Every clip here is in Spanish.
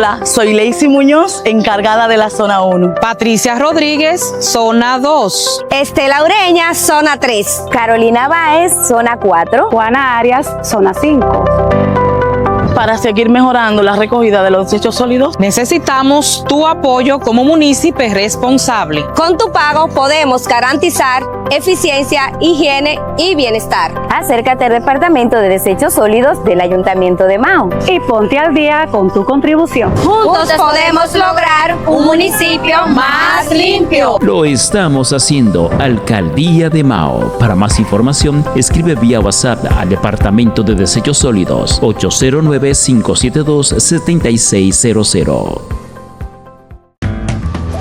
Hola, soy Lacey Muñoz, encargada de la zona 1. Patricia Rodríguez, zona 2. Estela Ureña, zona 3. Carolina Báez, zona 4. Juana Arias, zona 5. Para seguir mejorando la recogida de los desechos sólidos, necesitamos tu apoyo como municipio responsable. Con tu pago podemos garantizar eficiencia, higiene y bienestar. Acércate al Departamento de Desechos Sólidos del Ayuntamiento de Mao y ponte al día con tu contribución. Juntos podemos lograr un municipio más limpio. Lo estamos haciendo, Alcaldía de Mao. Para más información, escribe vía WhatsApp al Departamento de Desechos Sólidos 809-572-7600.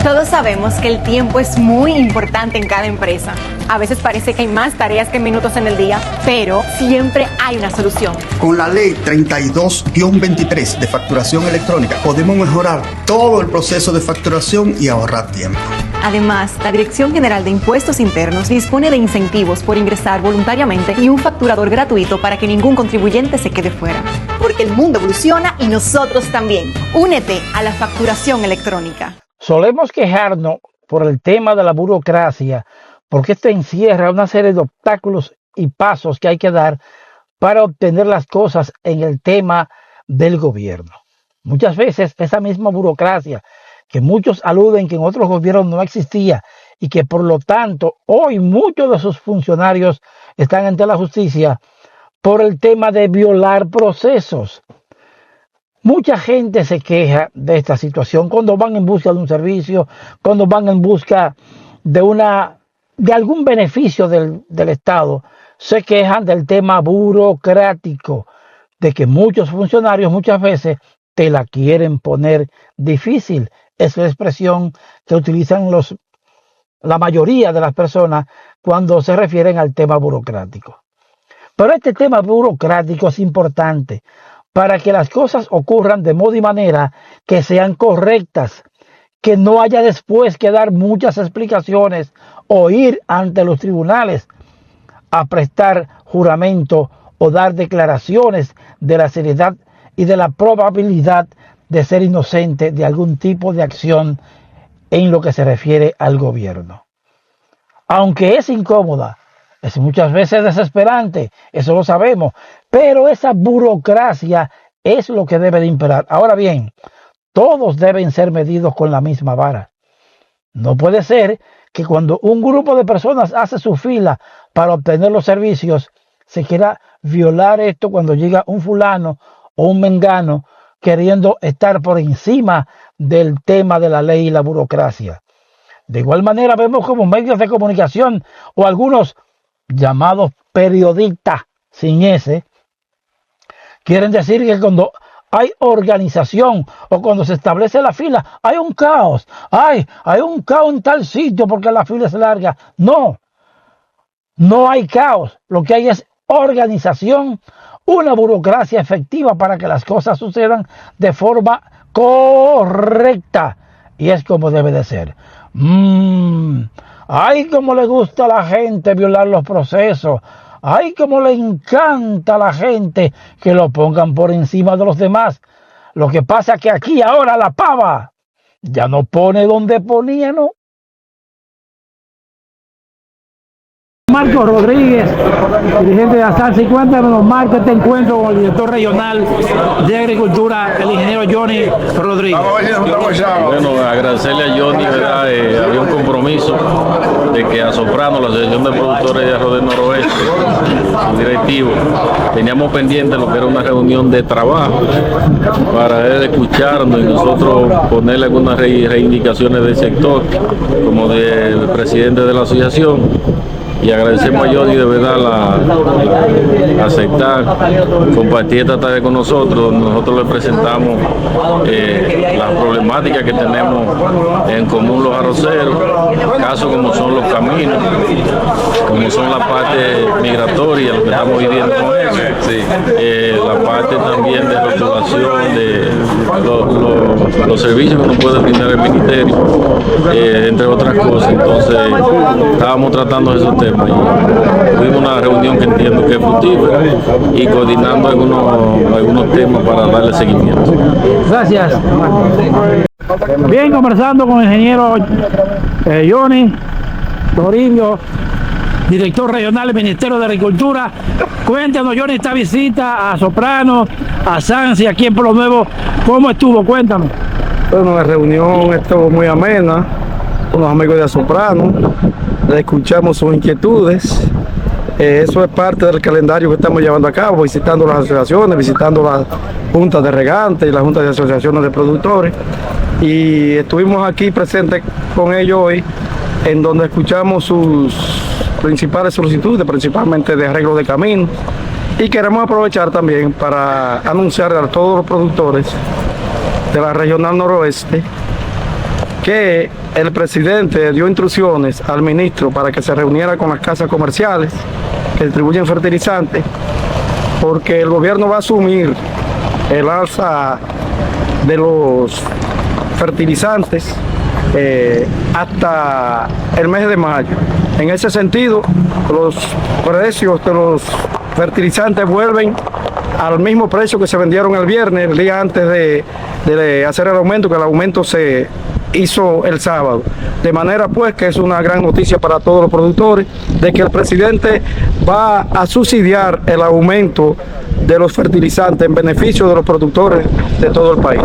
Todos sabemos que el tiempo es muy importante en cada empresa. A veces parece que hay más tareas que minutos en el día, pero siempre hay una solución. Con la ley 32-23 de facturación electrónica podemos mejorar todo el proceso de facturación y ahorrar tiempo. Además, la Dirección General de Impuestos Internos dispone de incentivos por ingresar voluntariamente y un facturador gratuito para que ningún contribuyente se quede fuera. Porque el mundo evoluciona y nosotros también. Únete a la facturación electrónica. Solemos quejarnos por el tema de la burocracia, porque esto encierra una serie de obstáculos y pasos que hay que dar para obtener las cosas en el tema del gobierno. Muchas veces esa misma burocracia que muchos aluden que en otros gobiernos no existía y que por lo tanto hoy muchos de sus funcionarios están ante la justicia por el tema de violar procesos. Mucha gente se queja de esta situación cuando van en busca de un servicio, cuando van en busca de algún beneficio del Estado. Se quejan del tema burocrático, de que muchos funcionarios muchas veces te la quieren poner difícil. Es la expresión que utilizan la mayoría de las personas cuando se refieren al tema burocrático. Pero este tema burocrático es importante para que las cosas ocurran de modo y manera que sean correctas, que no haya después que dar muchas explicaciones o ir ante los tribunales a prestar juramento o dar declaraciones de la seriedad y de la probabilidad de ser inocente de algún tipo de acción en lo que se refiere al gobierno. Aunque es incómoda, es muchas veces desesperante, eso lo sabemos, pero esa burocracia es lo que debe de imperar. Ahora bien, todos deben ser medidos con la misma vara. No puede ser que cuando un grupo de personas hace su fila para obtener los servicios, se quiera violar esto cuando llega un fulano o un mengano queriendo estar por encima del tema de la ley y la burocracia. De igual manera vemos como medios de comunicación o algunos llamados periodistas sin ese, quieren decir que cuando hay organización o cuando se establece la fila, hay un caos. Hay un caos en tal sitio porque la fila es larga. No hay caos. Lo que hay es organización, una burocracia efectiva para que las cosas sucedan de forma correcta. Y es como debe de ser. Ay, cómo le gusta a la gente violar los procesos. Ay, cómo le encanta a la gente que lo pongan por encima de los demás. Lo que pasa es que aquí ahora la pava ya no pone donde ponía, ¿no? Marcos Rodríguez, dirigente de ASAL. ¿Y cuéntanos, Marcos, este encuentro con el director regional de Agricultura, el ingeniero Johnny Rodríguez? Bueno, agradecerle a Johnny, ¿verdad? Había un compromiso de que a Soprano, la Asociación de Productores de Arroz del Noroeste, su directivo, teníamos pendiente lo que era una reunión de trabajo para él escucharnos y nosotros ponerle algunas reivindicaciones del sector, como del presidente de la asociación. Y agradecemos a Johnny de verdad la aceptar, compartir esta tarde con nosotros. Nosotros le presentamos las problemáticas que tenemos en común los arroceros, casos como son los caminos, como son la parte migratoria, lo que estamos viviendo con eso. Sí, la parte también de rotulación de los servicios que nos puede brindar el ministerio, entre otras cosas. Entonces, estábamos tratando esos temas y tuvimos una reunión que entiendo que es fructífera y coordinando algunos temas para darle seguimiento. Gracias. Bien, conversando con el ingeniero Johnny Toribio, director regional del Ministerio de Agricultura. Cuéntanos, Johnny, esta visita a Soprano, a Sansi, aquí en Pueblo Nuevo, ¿cómo estuvo? Cuéntanos. Bueno, la reunión estuvo muy amena con los amigos de Soprano, le escuchamos sus inquietudes. Eso es parte del calendario que estamos llevando a cabo, visitando las asociaciones, visitando las juntas de regantes y las juntas de asociaciones de productores. Y estuvimos aquí presentes con ellos hoy, en donde escuchamos sus principales solicitudes, principalmente de arreglo de caminos. Y queremos aprovechar también para anunciar a todos los productores de la Regional Noroeste que el presidente dio instrucciones al ministro para que se reuniera con las casas comerciales que distribuyen fertilizantes, porque el gobierno va a asumir el alza de los fertilizantes hasta el mes de mayo. En ese sentido, los precios de los fertilizantes vuelven al mismo precio que se vendieron el viernes, el día antes de hacer el aumento, que el aumento se hizo el sábado. De manera pues que es una gran noticia para todos los productores de que el presidente va a subsidiar el aumento de los fertilizantes en beneficio de los productores de todo el país.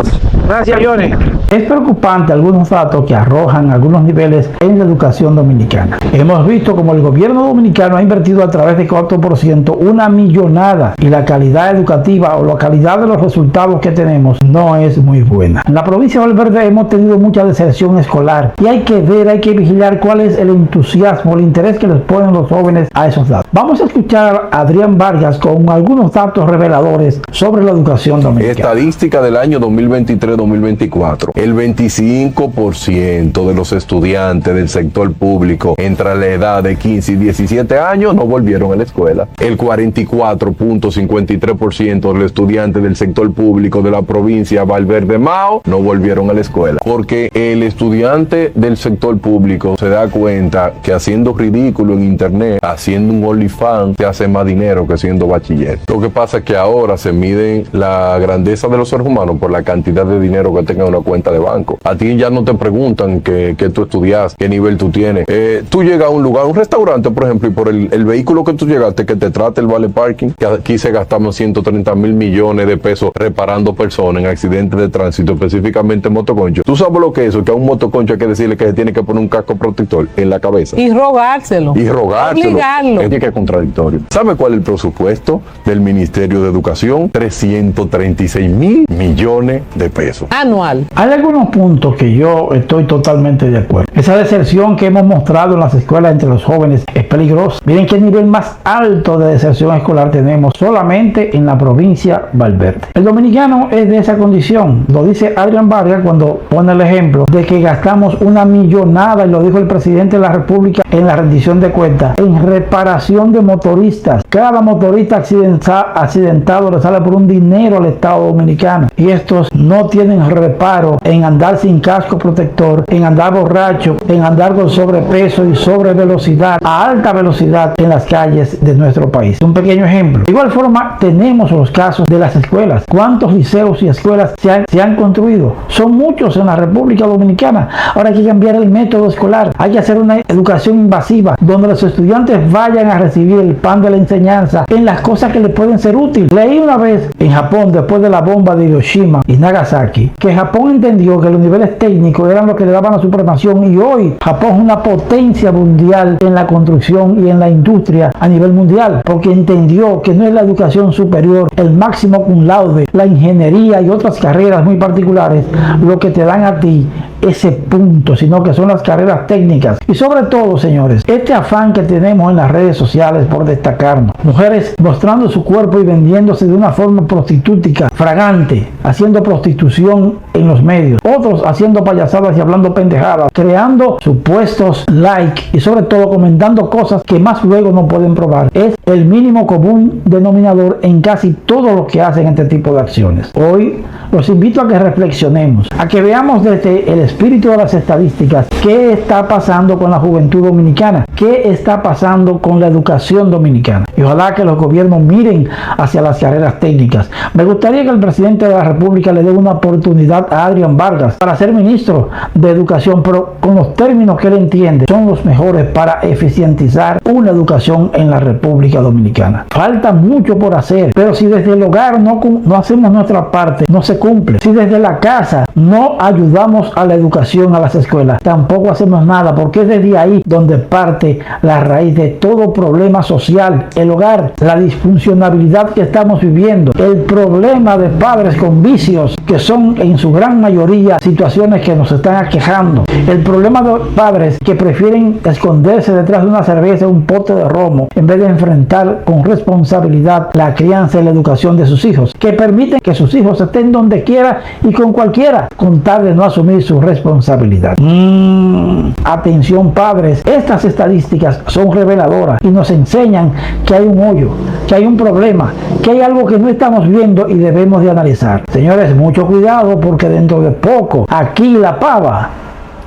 Gracias, Johnny. Es preocupante algunos datos que arrojan algunos niveles en la educación dominicana. Hemos visto como el gobierno dominicano ha invertido a través de 4% una millonada y la calidad educativa o la calidad de los resultados que tenemos no es muy buena. En la provincia de Valverde hemos tenido mucha deserción escolar y hay que ver, hay que vigilar cuál es el entusiasmo, el interés que les ponen los jóvenes a esos datos. Vamos a escuchar a Adrián Vargas con algunos datos reveladores sobre la educación dominicana. Estadística del año 2023-2024. El 25% de los estudiantes del sector público entre la edad de 15 y 17 años no volvieron a la escuela. El 44.53% de los estudiantes del sector público de la provincia Valverde Mao no volvieron a la escuela. Porque el estudiante del sector público se da cuenta que haciendo ridículo en internet, haciendo un OnlyFans, se hace más dinero que siendo bachiller. Lo que pasa es que ahora se mide la grandeza de los seres humanos por la cantidad de dinero que tenga una cuenta de banco. A ti ya no te preguntan qué tú estudias, qué nivel tú tienes. Tú llegas a un lugar, un restaurante, por ejemplo, y por el vehículo que tú llegaste, que te trate el vale parking, que aquí se gastamos 130 mil millones de pesos reparando personas en accidentes de tránsito, específicamente motoconcho. ¿Tú sabes lo que es eso? Que a un motoconcho hay que decirle que se tiene que poner un casco protector en la cabeza. Y rogárselo. Obligarlo. Es que es contradictorio. ¿Sabe cuál es el presupuesto del Ministerio de Educación? 336 mil millones de pesos. Anual. Hay algunos puntos que yo estoy totalmente de acuerdo. Esa deserción que hemos mostrado en las escuelas entre los jóvenes es peligrosa. Miren qué nivel más alto de deserción escolar tenemos solamente en la provincia Valverde. El dominicano es de esa condición. Lo dice Adrián Vargas cuando pone el ejemplo de que gastamos una millonada, y lo dijo el presidente de la República en la rendición de cuentas, en reparación de motoristas. Cada motorista accidentado le sale por un dinero al Estado dominicano. Y estos no tienen reparo en andar sin casco protector, en andar borracho, en andar con sobrepeso y sobre velocidad, a alta velocidad en las calles de nuestro país. Un pequeño ejemplo. De igual forma, tenemos los casos de las escuelas. ¿Cuántos liceos y escuelas se han construido? Son muchos en la República Dominicana. Ahora hay que cambiar el método escolar. Hay que hacer una educación invasiva, donde los estudiantes vayan a recibir el pan de la enseñanza en las cosas que les pueden ser útiles. Leí una vez en Japón, después de la bomba de Hiroshima y Nagasaki, que Japón entendió que los niveles técnicos eran los que le daban la supremación, y hoy Japón es una potencia mundial en la construcción y en la industria a nivel mundial, porque entendió que no es la educación superior, el máximo cum laude, la ingeniería y otras carreras muy particulares lo que te dan a ti ese punto, sino que son las carreras técnicas. Y sobre todo, señores, este afán que tenemos en las redes sociales por destacarnos. Mujeres mostrando su cuerpo y vendiéndose de una forma prostitutica, fragante, haciendo prostitución en los medios. Otros haciendo payasadas y hablando pendejadas, creando supuestos like y sobre todo comentando cosas que más luego no pueden probar. Es el mínimo común denominador en casi todo lo que hacen este tipo de acciones. Hoy los invito a que reflexionemos, a que veamos desde el espíritu de las estadísticas qué está pasando con la juventud dominicana, qué está pasando con la educación dominicana. Y ojalá que los gobiernos miren hacia las carreras técnicas. Me gustaría que el presidente de la República le dé una oportunidad a Adrián Vargas para ser ministro de Educación, pero con los términos que él entiende son los mejores para eficientizar una educación en la República Dominicana. Falta mucho por hacer, pero si desde el hogar no hacemos nuestra parte, no se cumple. Si desde la casa no ayudamos a la educación, a las escuelas, tampoco hacemos nada, porque es desde ahí donde parte la raíz de todo problema social, el hogar, la disfuncionalidad que estamos viviendo, el problema de padres con vicios, que son en su gran mayoría situaciones que nos están aquejando, el problema de padres que prefieren esconderse detrás de una cerveza, un pote de romo, en vez de enfrentar con responsabilidad la crianza y la educación de sus hijos, que permiten que sus hijos estén donde quiera y con cualquiera, con tal de no asumir su responsabilidad. Atención padres, estas estadísticas son reveladoras y nos enseñan que hay un hoyo, que hay un problema, que hay algo que no estamos viendo y debemos de analizar. Señores, mucho cuidado, porque dentro de poco aquí la pava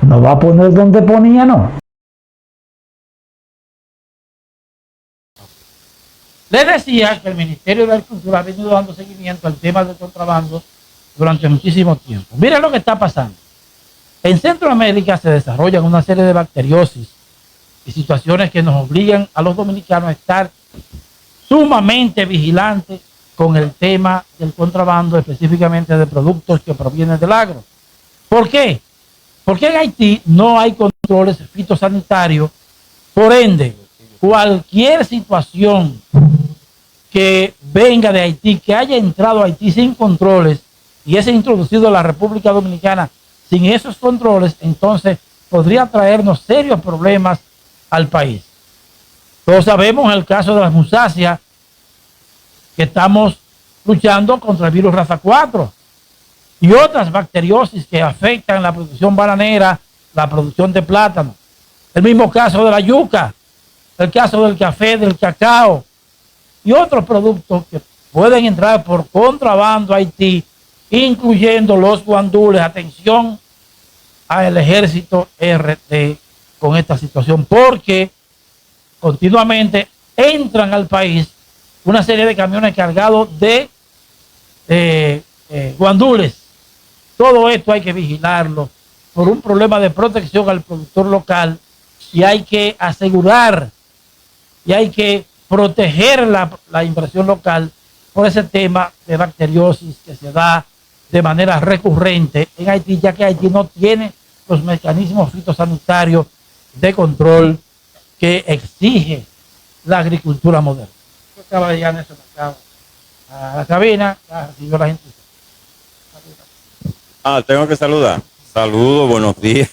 nos va a poner donde ponía, ¿no? Les decía que el Ministerio de Agricultura ha venido dando seguimiento al tema del contrabando durante muchísimo tiempo. Miren lo que está pasando. En Centroamérica se desarrollan una serie de bacteriosis y situaciones que nos obligan a los dominicanos a estar sumamente vigilantes con el tema del contrabando, específicamente de productos que provienen del agro. ¿Por qué? Porque en Haití no hay controles fitosanitarios, por ende, cualquier situación que venga de Haití, que haya entrado a Haití sin controles y es introducido a la República Dominicana sin esos controles, entonces podría traernos serios problemas al país. Todos sabemos el caso de las musáceas, que estamos luchando contra el virus raza 4 y otras bacteriosis que afectan la producción bananera, la producción de plátano. El mismo caso de la yuca, el caso del café, del cacao y otros productos que pueden entrar por contrabando a Haití, incluyendo los guandules. Atención al ejército RT con esta situación, porque continuamente entran al país una serie de camiones cargados de guandules. Todo esto hay que vigilarlo por un problema de protección al productor local, y hay que asegurar y hay que proteger la inversión local por ese tema de bacteriosis que se da de manera recurrente en Haití, ya que Haití no tiene los mecanismos fitosanitarios de control que exige la agricultura moderna. Yo acabo de llegar en ese mercado a la cabina, ya recibió la gente. Tengo que saludar. Saludos, buenos días.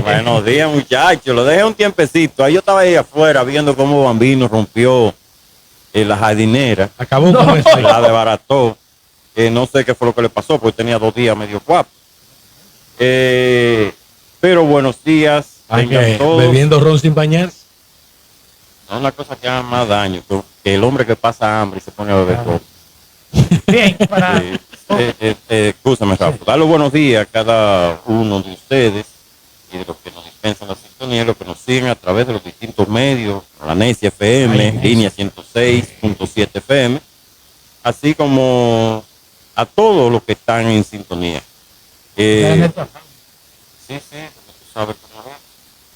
Buenos días, muchachos. Lo dejé un tiempecito. Ahí yo estaba ahí afuera viendo cómo Bambino rompió la jardinera. Acabó con eso. La desbarató. No sé qué fue lo que le pasó, porque tenía 2 días medio guapo. Pero buenos días. ¿Bebiendo ron sin bañarse? No es una cosa que haga más daño que el hombre que pasa hambre y se pone a beber todo. Bien, para... Escúchame, Rafa. Dar los buenos días a cada uno de ustedes y de los que nos dispensan la sintonía, los que nos siguen a través de los distintos medios, la Necia FM, línea 106.7 FM, así como a todos los que están en sintonía. Sí, tú sabes cómo es.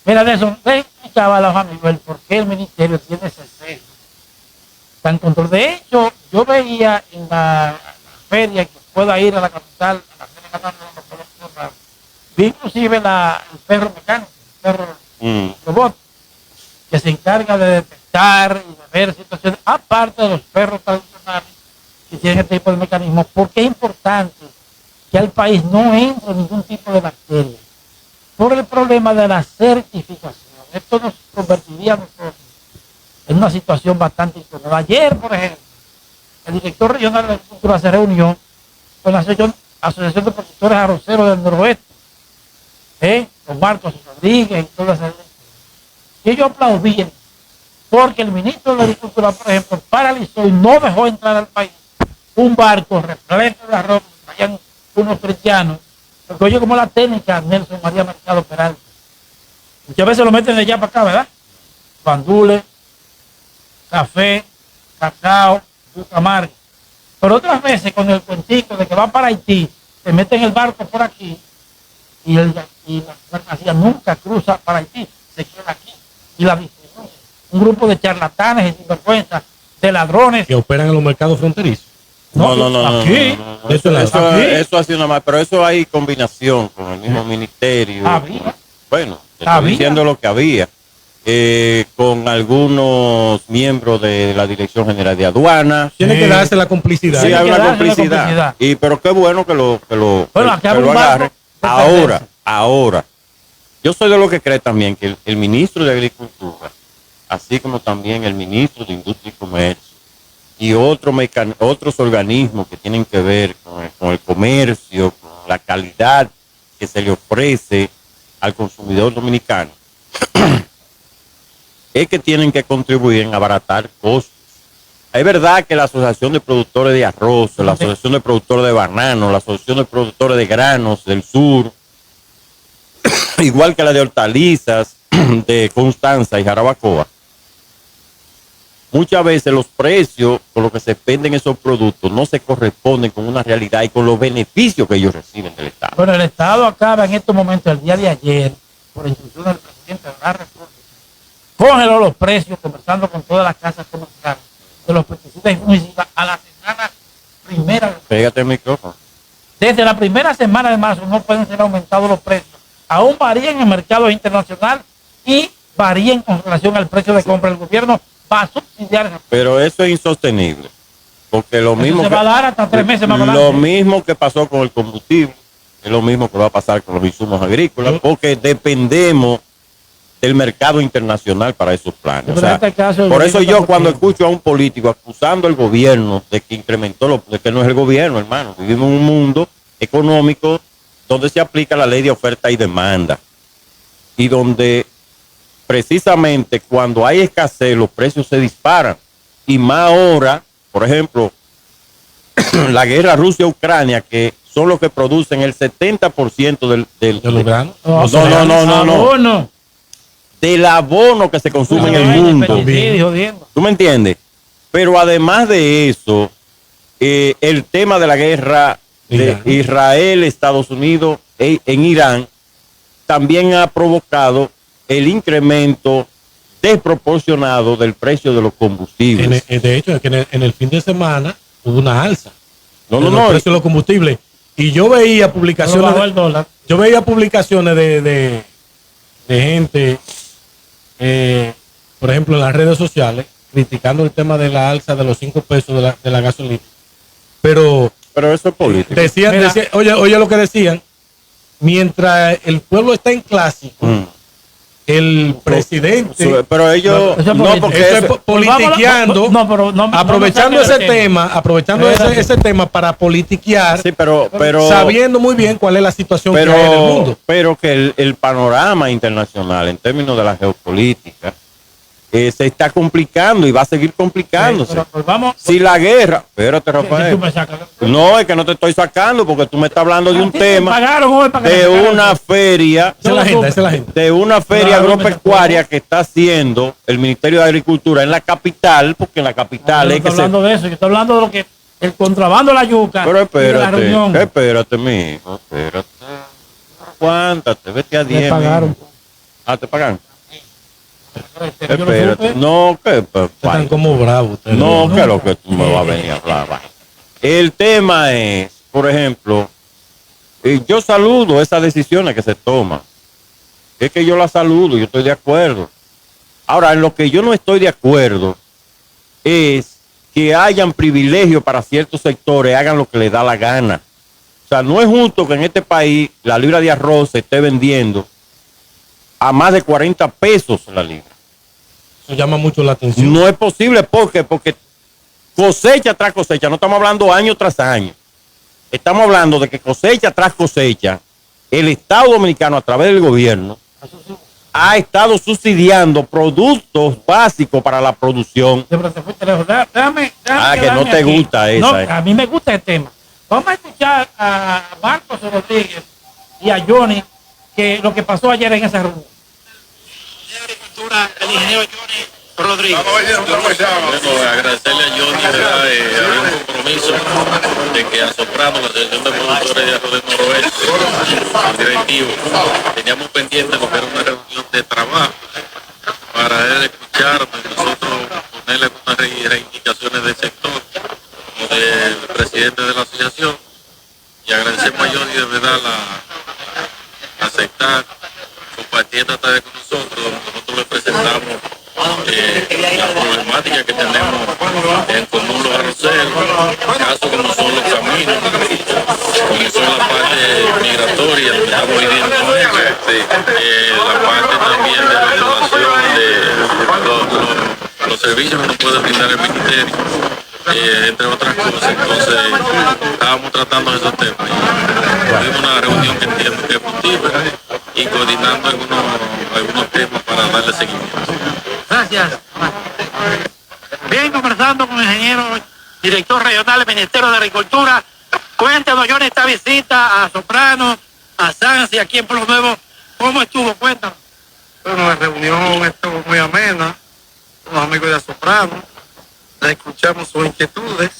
Mira, de eso, ven acá, los amigos, por qué el ministerio tiene ese sello tan control. De hecho, yo veía en la feria que pueda ir a la capital, a la feria capital, vi inclusive el perro mecánico, el perro robot, que se encarga de detectar y de ver situaciones, aparte de los perros tradicionales que tienen este tipo de mecanismos. Porque es importante que al país no entre ningún tipo de bacteria por el problema de la certificación. Esto nos convertiría a nosotros en una situación bastante incómoda. Ayer, por ejemplo, el director regional de Agricultura se reunió con la Asociación de Productores Arroceros del Noroeste, con Marcos Rodríguez y todas esas. Y ellos aplaudían porque el ministro de Agricultura, por ejemplo, paralizó y no dejó entrar al país un barco repleto de arroz, traían unos cristianos, porque oye como la técnica Nelson María Mercado Peralta. Muchas veces lo meten de allá para acá, ¿verdad? Bandules, café, cacao, Bucamarga. Pero otras veces con el cuentico de que va para Haití, se meten el barco por aquí y la mercancía nunca cruza para Haití, se queda aquí y la distribuye. Un grupo de charlatanes y sinvergüenzas, de ladrones. Que operan en los mercados fronterizos. No. Aquí. Eso ha sido nada más, pero eso hay combinación con el mismo ministerio. Había. Bueno, te estoy diciendo lo que había. Con algunos miembros de la Dirección General de Aduanas. Tiene que darse la complicidad. Sí, hay una complicidad. Pero qué bueno que lo agarre. Ahora, yo soy de lo que cree también que el ministro de Agricultura, así como también el ministro de Industria y Comercio, y otros organismos que tienen que ver con el comercio, con la calidad que se le ofrece al consumidor dominicano, es que tienen que contribuir en abaratar costos. Es verdad que la Asociación de Productores de Arroz, la Asociación de Productores de Banano, la Asociación de Productores de Granos del Sur, igual que la de hortalizas de Constanza y Jarabacoa, muchas veces los precios con los que se venden esos productos no se corresponden con una realidad y con los beneficios que ellos reciben del Estado. Bueno, el Estado acaba en estos momentos, el día de ayer, por instrucción del presidente de la República, congeló los precios, conversando con todas las casas comerciales de los pesticidas y fungicidas a la semana primera. Pégate el micrófono. Desde la primera semana de marzo no pueden ser aumentados los precios. Aún varían en el mercado internacional y varían con relación al precio de compra. El gobierno va a subsidiar. Pero eso es insostenible. Porque lo mismo se va a dar hasta 3 meses más adelante. Lo mismo que pasó con el combustible, es lo mismo que va a pasar con los insumos agrícolas, porque dependemos del mercado internacional para esos planes. O sea, por eso yo cuando escucho a un político acusando al gobierno de que incrementó, de que no es el gobierno, hermano, vivimos en un mundo económico donde se aplica la ley de oferta y demanda y donde precisamente cuando hay escasez los precios se disparan, y más ahora, por ejemplo, la guerra Rusia-Ucrania, que son los que producen el 70% ¿De los granos? No. Del abono que se consume en el mundo. ¿Tú me entiendes? Pero además de eso, el tema de la guerra de Israel, Estados Unidos en Irán también ha provocado el incremento desproporcionado del precio de los combustibles. De hecho, es que en el fin de semana hubo una alza de los precios de los combustibles. Y yo veía publicaciones, de gente, por ejemplo, en las redes sociales, criticando el tema de la alza de los 5 pesos de la gasolina. Pero eso es político. Decían, oye lo que decían, mientras el pueblo está en clásico, el presidente, pero ellos politiqueando, aprovechando ese tema para politiquear, pero sabiendo muy bien cuál es la situación que hay en el mundo. Pero que el panorama internacional en términos de la geopolítica se está complicando y va a seguir complicándose. Si la guerra, espérate, Rafael, no, es que no te estoy sacando porque tú me estás hablando de un tema de una feria, de una feria agropecuaria que está haciendo el Ministerio de Agricultura en la capital, porque en la capital es que hablando de eso, yo estoy hablando de lo que el contrabando de la yuca. Pero espérate, mijo, espérate, aguántate, vete a 10. ¿Te pagaron? Espérate, no, que están como bravos. No, que lo que tú me vas a venir a hablar. El tema es, por ejemplo, yo saludo esas decisiones que se toman. Es que yo las saludo, yo estoy de acuerdo. Ahora, en lo que yo no estoy de acuerdo es que hayan privilegios para ciertos sectores, hagan lo que les da la gana. sea, no es justo que en este país la libra de arroz se esté vendiendo a más de 40 pesos la libra. Eso llama mucho la atención. No es posible, porque cosecha tras cosecha, no estamos hablando año tras año. Estamos hablando de que cosecha tras cosecha, el Estado Dominicano a través del gobierno ha estado subsidiando productos básicos para la producción. Que no te gusta esa. No, a mí me gusta el tema. Vamos a escuchar a Marcos Rodríguez y a Johnny que lo que pasó ayer en esa reunión. El ingeniero Johnny Rodríguez. Bueno, agradecerle a Johnny, ¿verdad? Había un compromiso de que a Soprano, la Asociación de Productores de Arroz del Noroeste, el directivo, teníamos pendiente lo que era una reunión de trabajo para él escucharnos y nosotros ponerle algunas reivindicaciones del sector, como del presidente de la asociación, y agradecemos a Johnny de verdad la aceptar, compartiendo esta vez con nosotros le presentamos la problemática que tenemos en común los arroceros, casos como son los caminos, como son la parte migratoria que estamos viviendo con ellos, la parte también de regulación de los servicios que nos puede brindar el ministerio, entre otras cosas. Entonces estábamos tratando esos temas. Tuvimos una reunión que entiendo que es fructífera y coordinando algunos temas para darle seguimiento. Gracias. Bien, conversando con el ingeniero director regional del Ministerio de Agricultura. Cuéntanos, Johnny, esta visita a Soprano, a Sansi, aquí en Pueblo Nuevo, ¿cómo estuvo? Cuéntanos. Bueno, la reunión estuvo muy amena con los amigos de Soprano. Le escuchamos sus inquietudes.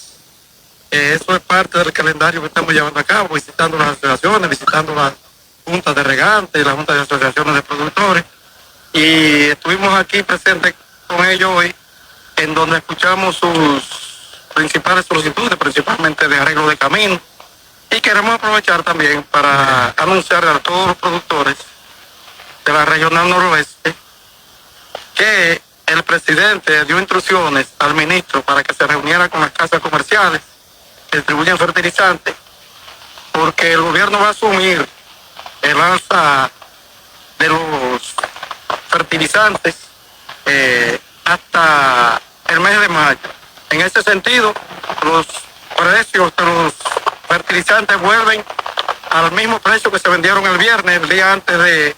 Eso es parte del calendario que estamos llevando a cabo, visitando las asociaciones, visitando las juntas de regantes y las juntas de asociaciones de productores. Y estuvimos aquí presentes con ellos hoy, en donde escuchamos sus principales solicitudes, principalmente de arreglo de camino. Y queremos aprovechar también para anunciar a todos los productores de la regional noroeste que el presidente dio instrucciones al ministro para que se reuniera con las casas comerciales que distribuyen fertilizantes, porque el gobierno va a asumir el alza de los fertilizantes hasta el mes de mayo. En ese sentido, los precios de los fertilizantes vuelven al mismo precio que se vendieron el viernes, el día antes de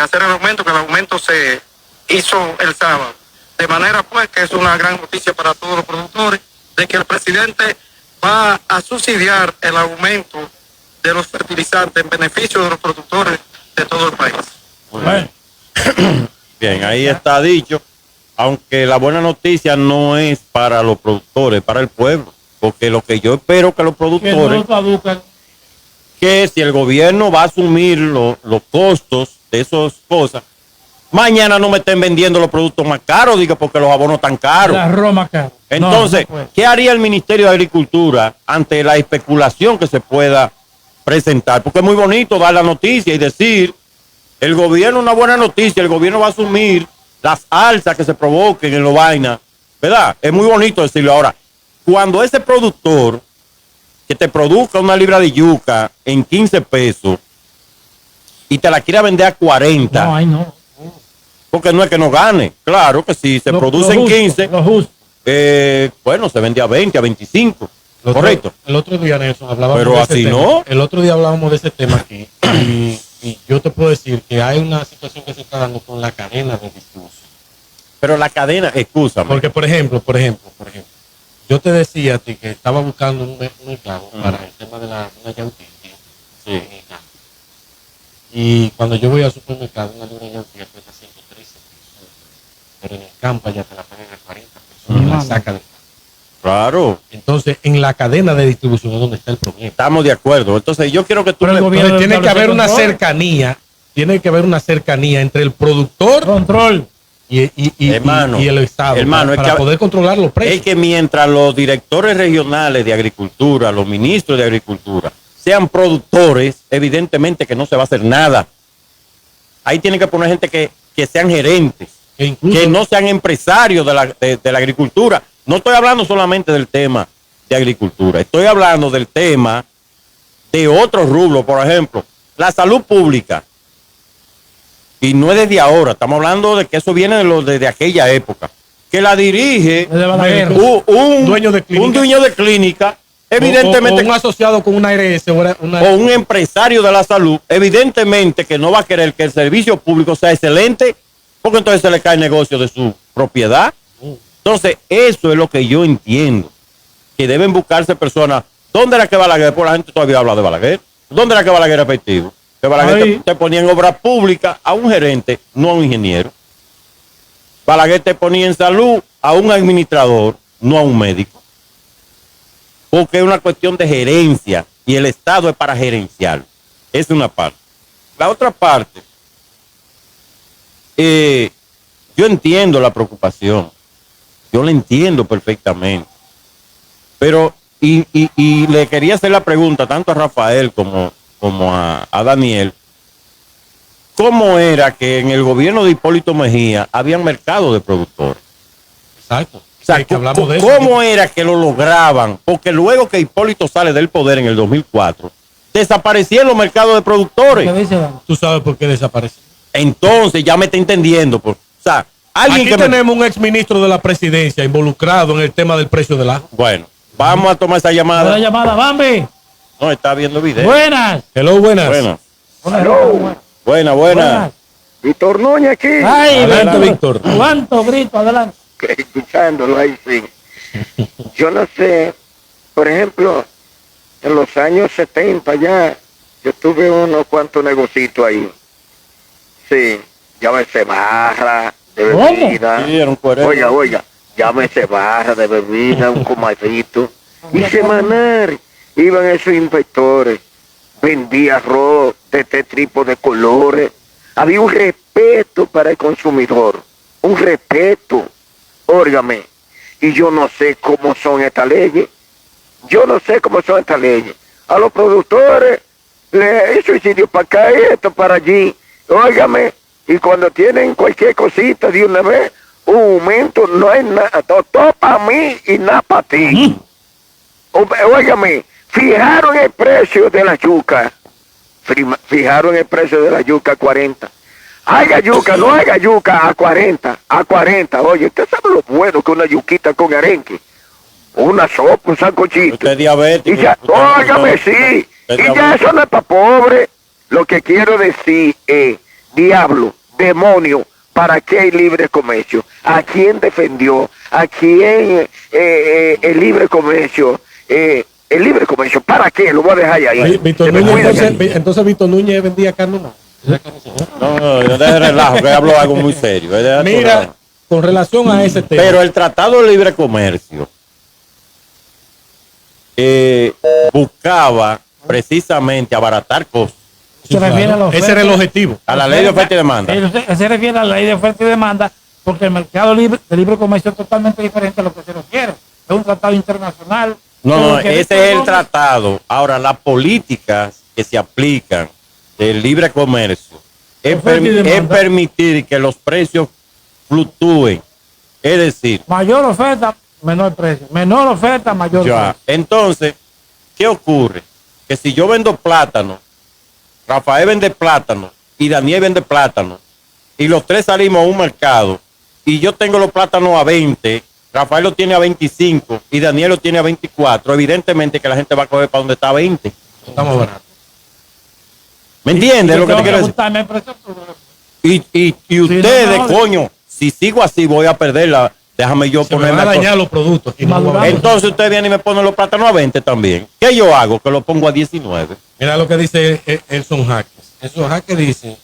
hacer el aumento, que el aumento se hizo el sábado. De manera pues que es una gran noticia para todos los productores, de que el presidente va a subsidiar el aumento de los fertilizantes en beneficio de los productores de todo el país. Bueno. Bien, ahí está dicho, aunque la buena noticia no es para los productores, para el pueblo, porque lo que yo espero que los productores, que si el gobierno va a asumir los costos de esas cosas, mañana no me estén vendiendo los productos más caros, diga, porque los abonos están caros. La Roma caro. Entonces, no ¿qué haría el Ministerio de Agricultura ante la especulación que se pueda presentar? Porque es muy bonito dar la noticia y decir, el gobierno, una buena noticia, el gobierno va a asumir las alzas que se provoquen en los vainas, ¿verdad? Es muy bonito decirlo. Ahora, cuando ese productor que te produzca una libra de yuca en 15 pesos y te la quiera vender a 40, No, ay, no. Porque no es que no gane, claro que si se produce en 15, bueno, se vende a 20, a 25, correcto. El otro día, Nelson, hablábamos Pero de ese así tema. no. El otro día hablábamos de ese tema aquí y yo te puedo decir que hay una situación que se está dando con la cadena de distribución. Pero la cadena, excúsame. Porque, por ejemplo, yo te decía a ti que estaba buscando un mercado para el tema de una llantilla. Sí. Y cuando yo voy al supermercado, una libra de llantilla cuesta 113 pesos. Pero en el campo ya te la pagan a 40 pesos. La saca del campo. Claro. Entonces, en la cadena de distribución es donde está el problema. Estamos de acuerdo. Entonces, yo quiero que tú... Entonces, tiene que haber una cercanía. Tiene que haber una cercanía entre el productor y el Estado para poder controlar los precios. Es que mientras los directores regionales de agricultura, los ministros de agricultura, sean productores, evidentemente que no se va a hacer nada. Ahí tienen que poner gente que sean gerentes, que no sean empresarios de la agricultura. No estoy hablando solamente del tema de agricultura, estoy hablando del tema de otros rubros, por ejemplo, la salud pública. Y no es desde ahora, estamos hablando de que eso viene desde aquella época. Que la dirige un dueño de clínica, evidentemente. O un asociado con una ARS. O un empresario de la salud, evidentemente que no va a querer que el servicio público sea excelente, porque entonces se le cae el negocio de su propiedad. Entonces, eso es lo que yo entiendo, que deben buscarse personas. ¿Dónde era que Balaguer? Por la gente todavía habla de Balaguer. ¿Dónde era que Balaguer era efectivo? Que Balaguer te ponía en obras públicas a un gerente, no a un ingeniero. Balaguer te ponía en salud a un administrador, no a un médico. Porque es una cuestión de gerencia y el Estado es para gerenciar. Esa es una parte. La otra parte, yo entiendo la preocupación. Yo la entiendo perfectamente. Pero, y le quería hacer la pregunta tanto a Rafael como a Daniel. ¿Cómo era que en el gobierno de Hipólito Mejía habían mercado de productores? Exacto. O sea, que hablamos de eso. ¿Cómo era que lo lograban? Porque luego que Hipólito sale del poder en el 2004, desaparecieron los mercados de productores. ¿Tú sabes por qué desapareció? Entonces, ya me está entendiendo. O sea, alguien aquí tenemos un exministro de la presidencia involucrado en el tema del precio del ajo. Bueno, vamos a tomar esa llamada. La llamada, Bambi. No, está viendo video. Buenas. Hello, buenas. Buenas. Víctor Núñez aquí. Ay, adelante, Víctor. ¿Cuánto grito? Adelante. Escuchándolo ahí, sí. Yo no sé, por ejemplo, en los años 70 ya, yo tuve unos cuantos negocios ahí. Sí, llámese barra de bebida. Sí, era un cuerero. Oiga, llámese barra de bebida, un comadrito. Y semanal iban esos inspectores. Vendía arroz de este tipo de colores. Había un respeto para el consumidor. Un respeto. Óigame. Y yo no sé cómo son estas leyes. A los productores le suicidio para acá, esto para allí. Óigame. Y cuando tienen cualquier cosita de una vez, un aumento, no es nada. Todo para mí y nada para ti. Óigame. Fijaron el precio de la yuca. Fijaron el precio de la yuca a 40. Haga yuca, no haga yuca a 40. A 40. Oye, usted sabe lo bueno que una yuquita con arenque. Una sopa, un sancochito. Usted es diabético. Y ya, óigame, sí. Y ya eso no es para pobre. Lo que quiero decir es, diablo, demonio, ¿para qué hay libre comercio? ¿A quién defendió? ¿A quién el libre comercio? El libre comercio, ¿para qué? Lo voy a dejar ahí. Víctor Núñez, entonces Víctor Núñez vendía carne más. No, de relajo, que hablo algo muy serio. Mira, con relación a ese tema. Pero el Tratado de Libre Comercio buscaba precisamente abaratar costos. Se refiere a ese era el objetivo. A la ley de oferta y demanda. Se refiere a la ley de oferta y demanda porque el mercado de libre comercio es totalmente diferente a lo que se refiere. Es un tratado internacional. No, ese es el tratado. Ahora, las políticas que se aplican del libre comercio es permitir que los precios fluctúen. Es decir, mayor oferta, menor precio. Menor oferta, mayor precio. Entonces, ¿qué ocurre? Que si yo vendo plátano, Rafael vende plátano y Daniel vende plátano, y los tres salimos a un mercado, y yo tengo los plátanos a 20, Rafael lo tiene a 25 y Daniel lo tiene a 24, evidentemente que la gente va a coger para donde está a 20. Estamos baratos. ¿Me entiendes lo que te quiero decir? Y ustedes, coño, si sigo así voy a perderla. Déjame yo ponerme a dañar los productos. Entonces usted viene y me pone los plátanos a 20 también. ¿Qué yo hago? Que lo pongo a 19. Mira lo que dice Elson Jaques. Elson Jaques dice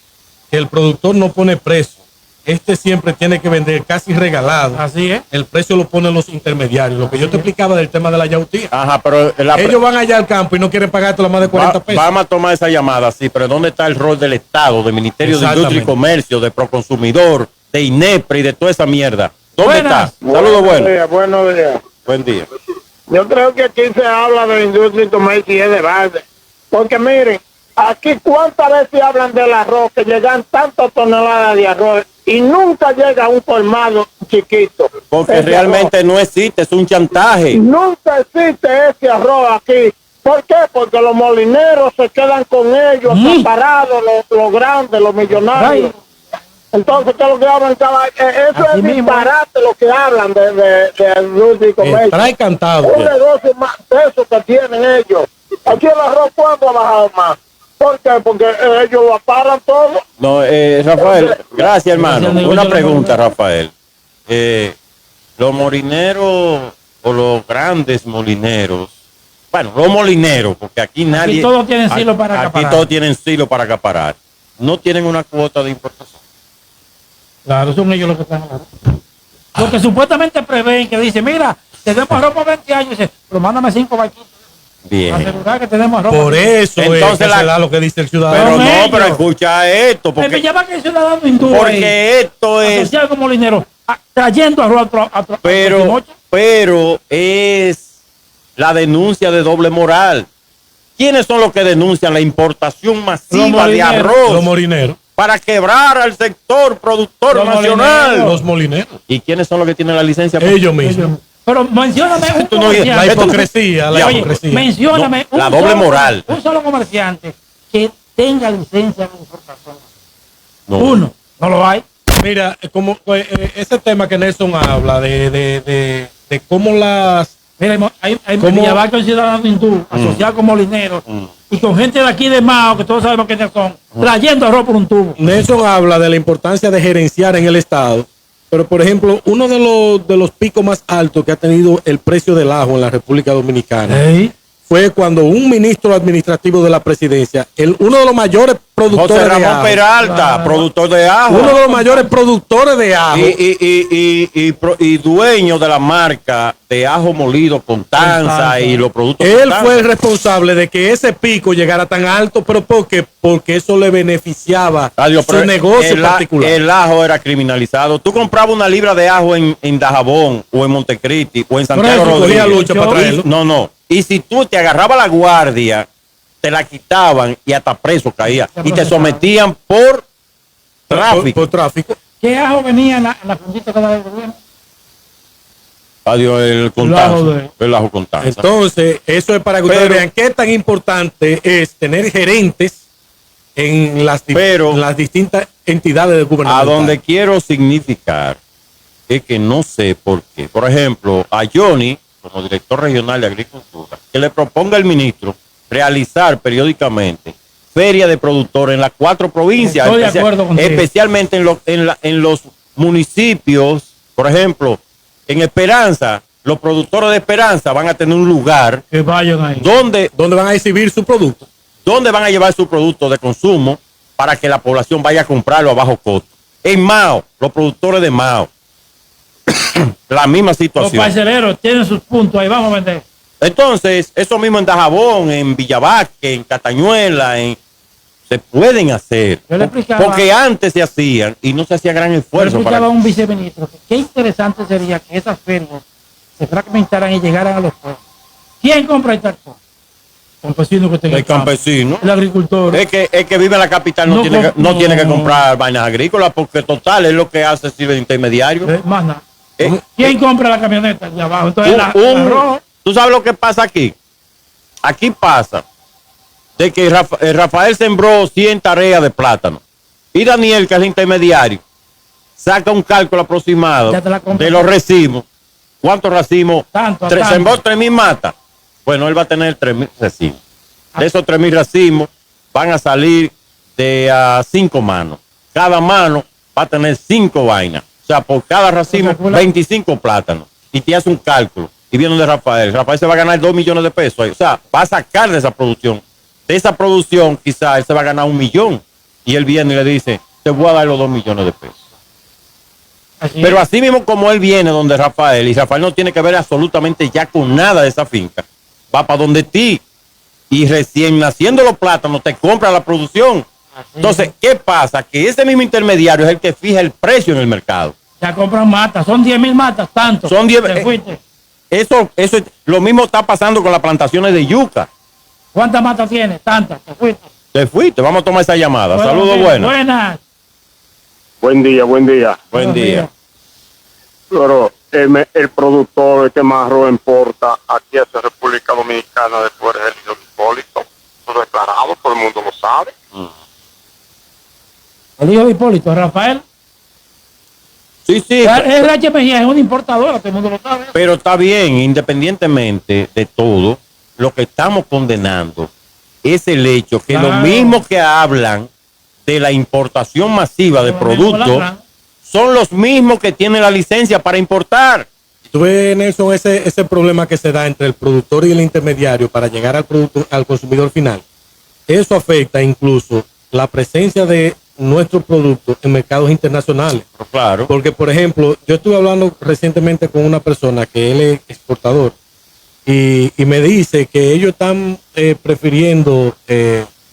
que el productor no pone precio. Este siempre tiene que vender casi regalado. Así es. El precio lo ponen los intermediarios. Lo que yo te explicaba del tema de la yautía. Ajá, pero ellos van allá al campo y no quieren pagarte más de 40 pesos. Vamos a tomar esa llamada, sí, pero ¿dónde está el rol del Estado, del Ministerio de Industria y Comercio, de Proconsumidor, de INEPRE y de toda esa mierda? ¿Dónde está? Saludos, Buenos días. Buen día. Yo creo que aquí se habla de industria y comercio y es de base. Porque miren, aquí cuántas veces hablan del arroz, que llegan tantas toneladas de arroz y nunca llega un colmado chiquito. Porque realmente no existe, es un chantaje. Nunca existe ese arroz aquí. ¿Por qué? Porque los molineros se quedan con ellos, separados, los grandes, los millonarios. Entonces, ¿qué es lo que hablan? Eso es disparate lo que hablan de industria y comercio. Trae cantado. Un negocio más peso que tienen ellos. Aquí el arroz, ¿cuándo ha bajado más? ¿Por qué? Porque ellos lo aparan todo. No, Rafael, gracias, hermano. Una pregunta, Rafael. Los molineros o los grandes molineros, bueno, los molineros, porque aquí nadie... Aquí todos tienen silo para acaparar. Aquí todos tienen silo para acaparar. No tienen una cuota de importación. Claro, son ellos los que están hablando. Porque supuestamente prevén que dice, mira, tenemos arroz por 20 años, dice, pero mándame 5 vaquitas. Bien. Asegurar que tenemos arroz. Por eso entonces es que se da lo que dice el ciudadano. Pero no, pero escucha esto. Me llama que el ciudadano hindú. Porque esto es... Asociado como molinero, trayendo arroz a pero es la denuncia de doble moral. ¿Quiénes son los que denuncian la importación masiva de arroz? Los molineros. Para quebrar al sector productor nacional. Los molineros. ¿Y quiénes son los que tienen la licencia? Ellos mismos. Pero mencióname un comerciante. La hipocresía, la Oye, hipocresía. mencióname la doble moral. Un solo comerciante que tenga licencia de importación. No. Uno, no lo hay. Mira, como ese tema que Nelson habla de cómo las... Mira, hay Villabaca, un ciudadano hindú, asociado con molineros, y con gente de aquí de Mao, que todos sabemos quiénes son, trayendo arroz por un tubo. Nelson habla de la importancia de gerenciar en el Estado, pero por ejemplo, uno de los picos más altos que ha tenido el precio del ajo en la República Dominicana fue cuando un ministro administrativo de la presidencia, uno de los mayores productores José Ramón de ajo, Peralta, productor de ajo. uno de los mayores productores de ajo. Y dueño de la marca de ajo molido Constanza y los productos. Él Constanza. fue el responsable de que ese pico llegara tan alto, pero porque eso le beneficiaba su negocio particular. El ajo era criminalizado. Tú comprabas una libra de ajo en Dajabón o en Montecristi o en Santiago Rodríguez. Lucha para traerlo. No. Y si tú te agarraba la guardia, te la quitaban y hasta preso caía. Y te sometían por tráfico. Por tráfico. ¿Qué ajo venía en la fundita que daba el gobierno? Adiós, el Constanza. El ajo Constanza. Entonces, eso es para que ustedes vean qué tan importante es tener gerentes en las distintas entidades gubernamentales. A donde quiero significar es que no sé por qué. Por ejemplo, a Johnny, como director regional de Agricultura, que le proponga al ministro realizar periódicamente feria de productores en las 4 provincias, Estoy de acuerdo contigo. especialmente en los municipios. Por ejemplo, en Esperanza, los productores de Esperanza van a tener un lugar que vayan ahí. donde van a exhibir su producto, donde van a llevar su producto de consumo para que la población vaya a comprarlo a bajo costo. En Mao, los productores de Mao, la misma situación. Los parceleros tienen sus puntos, ahí vamos a vender. Entonces, eso mismo en Dajabón, en Villabaque, en Catañuela, se pueden hacer. Yo le explicaba, porque antes se hacían y no se hacía gran esfuerzo. Yo le explicaba a un viceministro que qué interesante sería que esas ferias se fragmentaran y llegaran a los pueblos. ¿Quién compra el tractor? Campesino que tenga el campesino. El agricultor. Es que vive en la capital, no tiene que comprar vainas agrícolas, porque total es lo que hace, sirve de intermediario. Más nada. ¿Quién compra la camioneta de abajo? Entonces ¿tú sabes lo que pasa aquí? Aquí pasa de que Rafael sembró 100 tareas de plátano y Daniel, que es el intermediario, saca un cálculo aproximado de los racimos. ¿Cuántos racimos? Sembró 3.000 matas. Bueno, él va a tener 3.000 racimos. De esos 3.000 racimos van a salir de 5 manos. Cada mano va a tener 5 vainas. O sea, por cada racimo, 25 plátanos. Y te hace un cálculo. Y viene de Rafael. Rafael se va a ganar 2 millones de pesos. O sea, va a sacar de esa producción. De esa producción, quizás él se va a ganar 1 millón. Y él viene y le dice, te voy a dar los 2 millones de pesos. Pero así mismo como él viene donde Rafael, y Rafael no tiene que ver absolutamente ya con nada de esa finca, va para donde ti. Y recién naciendo los plátanos te compra la producción. Entonces, ¿qué pasa? Que ese mismo intermediario es el que fija el precio en el mercado. Ya compran matas, son 10.000 matas, tanto. Son 10. Eso lo mismo está pasando con las plantaciones de yuca. ¿Cuántas matas tienes? Tantas, te fuiste. Te fuiste, vamos a tomar esa llamada. Saludos, buenas. Buen día. Buen día. Pero el productor, el que más arroz importa aquí hacia República Dominicana después del Río Hipólito. Eso declarado, todo el mundo lo sabe. El hijo de Hipólito, Rafael. Sí. El HMG es una importadora, todo el mundo lo sabe. Pero está bien, independientemente de todo, lo que estamos condenando es el hecho que los mismos que hablan de la importación masiva de productos son los mismos que tienen la licencia para importar. Tú ves, Nelson, ese problema que se da entre el productor y el intermediario para llegar al producto, al consumidor final. Eso afecta incluso la presencia de nuestros productos en mercados internacionales. Claro. Porque, por ejemplo, yo estuve hablando recientemente con una persona que él es exportador y me dice que ellos están prefiriendo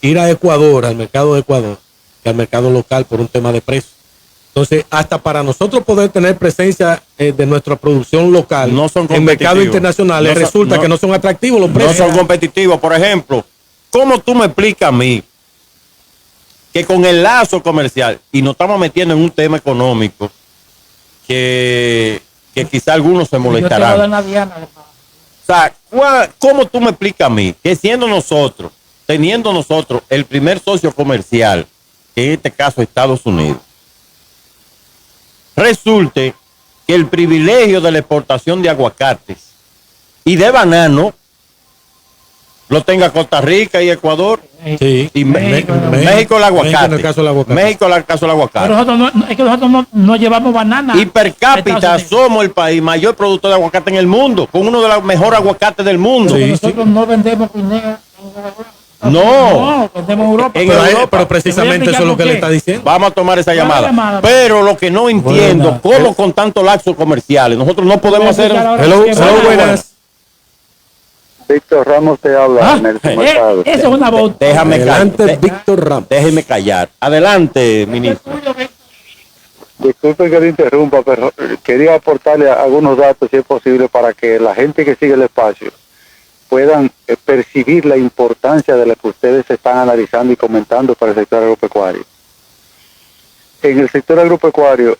ir a Ecuador, al mercado de Ecuador, que al mercado local por un tema de precio. Entonces, hasta para nosotros poder tener presencia de nuestra producción local en mercados internacionales, resulta que no son atractivos los precios. No son competitivos. Por ejemplo, ¿cómo tú me explicas a mí que con el lazo comercial, y nos estamos metiendo en un tema económico que quizá algunos se molestarán? O sea, ¿cómo tú me explicas a mí que teniendo nosotros el primer socio comercial, que en este caso es Estados Unidos, resulte que el privilegio de la exportación de aguacates y de banano lo tenga Costa Rica y Ecuador? Sí. Y México el aguacate. México en el caso del aguacate. México en el caso del aguacate. Pero nosotros no llevamos banana. Y per cápita somos el país mayor productor de aguacate en el mundo, con uno de los mejores aguacates del mundo. Nosotros no vendemos guineo. No, vendemos en Europa. Pero precisamente eso es lo que le está diciendo. Vamos a tomar esa llamada. Pero lo que no entiendo, ¿cómo con tantos laxos comerciales nosotros no podemos hacer? Hello, buenas. Víctor Ramos te habla. Eso es una voz. Déjame callar. Víctor Ramos. Déjeme callar. Adelante, ministro. Disculpe que le interrumpa, pero quería aportarle algunos datos, si es posible, para que la gente que sigue el espacio puedan percibir la importancia de lo que ustedes están analizando y comentando para el sector agropecuario. En el sector agropecuario,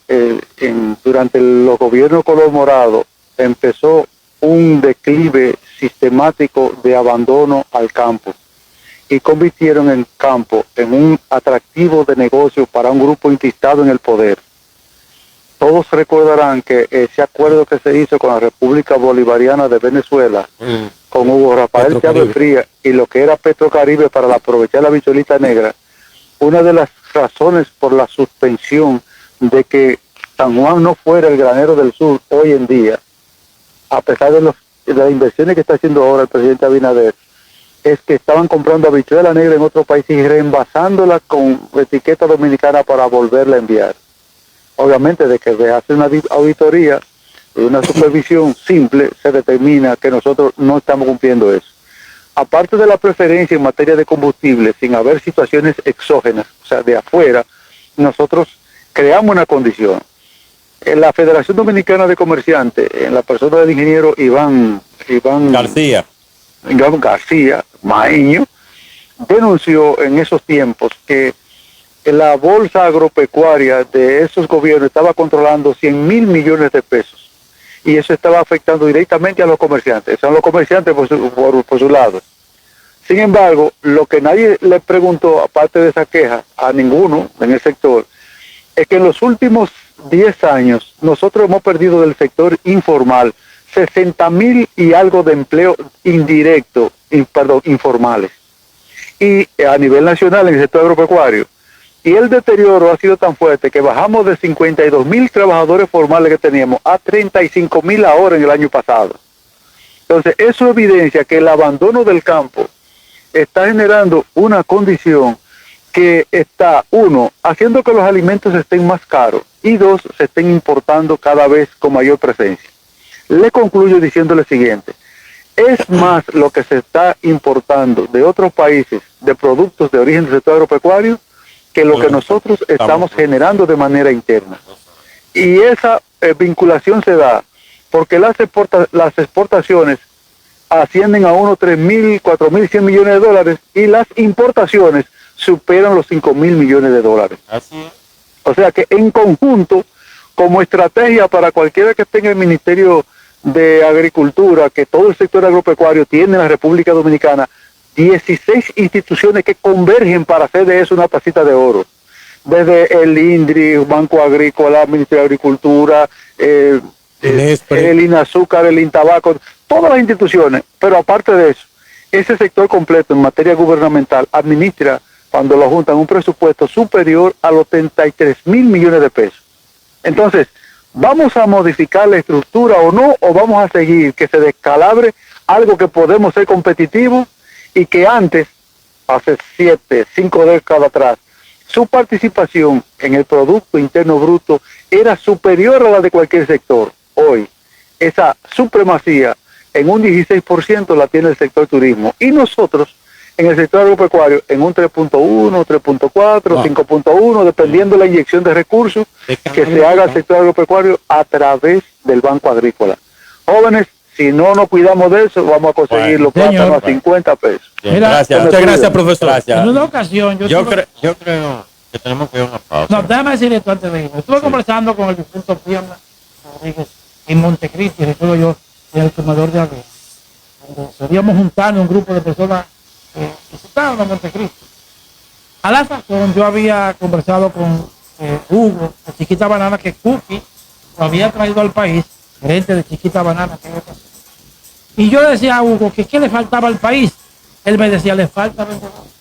durante los gobiernos color morado, empezó un declive sistemático de abandono al campo y convirtieron el campo en un atractivo de negocio para un grupo enquistado en el poder. Todos recordarán que ese acuerdo que se hizo con la República Bolivariana de Venezuela, con Hugo Rafael Chávez Frías y lo que era Petrocaribe para aprovechar la bichuelita negra, una de las razones por la suspensión de que San Juan no fuera el granero del sur hoy en día, a pesar de las inversiones que está haciendo ahora el presidente Abinader, es que estaban comprando habichuela negra en otro país y reenvasándola con etiqueta dominicana para volverla a enviar. Obviamente, de que se hace una auditoría y una supervisión simple, se determina que nosotros no estamos cumpliendo eso. Aparte de la preferencia en materia de combustible, sin haber situaciones exógenas, o sea, de afuera, nosotros creamos una condición. En la Federación Dominicana de Comerciantes, en la persona del ingeniero Iván García Maeño, denunció en esos tiempos que la bolsa agropecuaria de esos gobiernos estaba controlando 100.000 millones de pesos y eso estaba afectando directamente a los comerciantes. Son los comerciantes por su lado. Sin embargo, lo que nadie le preguntó, aparte de esa queja, a ninguno en el sector, es que en los últimos 10 años nosotros hemos perdido del sector informal 60.000 y algo de empleo informales. Y a nivel nacional en el sector agropecuario. Y el deterioro ha sido tan fuerte que bajamos de 52.000 trabajadores formales que teníamos a 35.000 ahora en el año pasado. Entonces, eso evidencia que el abandono del campo está generando una condición que está, uno, haciendo que los alimentos estén más caros y dos, se estén importando cada vez con mayor presencia. Le concluyo diciéndole lo siguiente: es más lo que se está importando de otros países de productos de origen del sector agropecuario que lo que nosotros estamos generando de manera interna. Y esa vinculación se da porque las exportaciones ascienden a unos 3.000, 4.100 millones de dólares y las importaciones superan los 5.000 millones de dólares. Así es. O sea que en conjunto, como estrategia para cualquiera que esté en el Ministerio de Agricultura, que todo el sector agropecuario tiene en la República Dominicana, 16 instituciones que convergen para hacer de eso una tacita de oro. Desde el INDRI, Banco Agrícola, Ministerio de Agricultura, el INAZúcar, el INTABACO, todas las instituciones. Pero aparte de eso, ese sector completo en materia gubernamental administra, cuando lo juntan, un presupuesto superior a los 33,000 millones de pesos. Entonces, ¿vamos a modificar la estructura o no? ¿O vamos a seguir que se descalabre algo que podemos ser competitivos y que antes, hace 5 décadas atrás, su participación en el Producto Interno Bruto era superior a la de cualquier sector? Hoy, esa supremacía en un 16% la tiene el sector turismo. Y nosotros, en el sector agropecuario, en un 3.1, 3.4, 5.1, dependiendo de la inyección de recursos que se haga al sector agropecuario a través del Banco Agrícola. Jóvenes, si no nos cuidamos de eso, vamos a conseguir los plátanos a 50 pesos. Gracias, muchas gracias, profesor. Gracias. En una ocasión, yo creo que tenemos que ir a una pausa. No, déjame decir esto antes de irme. Estuve conversando con el difunto Pierna Rodríguez en Montecristi, recuerdo yo, en el comedor de Aguirre, donde solíamos juntarnos un grupo de personas que visitaban a Montecristi. A la sazón yo había conversado con Hugo de Chiquita Banana, que Cookie lo había traído al país, gerente de Chiquita Banana. Y yo decía a Hugo que qué le faltaba al país. Él me decía, le falta vendedores.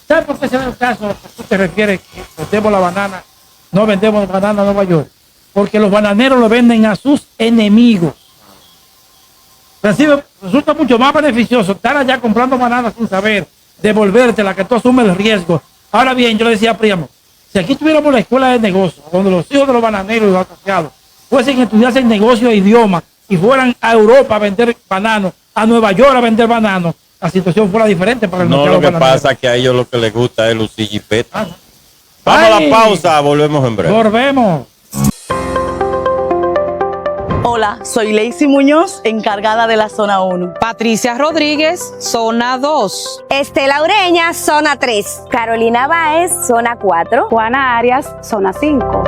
¿Sabes por qué se da el caso que tú te refieres que vendemos la banana, no vendemos banana a Nueva York? Porque los bananeros lo venden a sus enemigos. Resulta mucho más beneficioso estar allá comprando bananas sin saber, devolverte la que tú asumes el riesgo. Ahora bien, yo le decía a Príamo, si aquí tuviéramos la escuela de negocios, donde los hijos de los bananeros y los asociados fuesen a estudiarse el negocio de idioma y fueran a Europa a vender bananos, a Nueva York a vender bananos, la situación fuera diferente para el mercado bananero. No, lo que pasa es que a ellos lo que les gusta es lucir jipeta. Vamos a la pausa, volvemos en breve. Volvemos. Hola, soy Lacey Muñoz, encargada de la zona 1. Patricia Rodríguez, zona 2. Estela Ureña, zona 3. Carolina Báez, zona 4. Juana Arias, zona 5.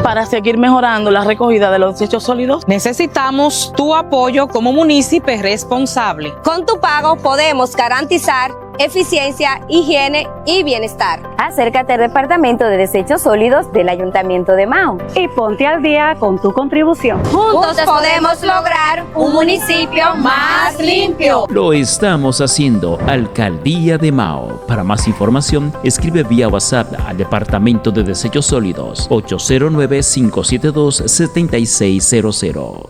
Para seguir mejorando la recogida de los desechos sólidos, necesitamos tu apoyo como munícipe responsable. Con tu pago podemos garantizar eficiencia, higiene y bienestar. Acércate al Departamento de Desechos Sólidos del Ayuntamiento de Mao y ponte al día con tu contribución. Juntos podemos lograr un municipio más limpio. Lo estamos haciendo, Alcaldía de Mao. Para más información, escribe vía WhatsApp al Departamento de Desechos Sólidos 809-572-7600.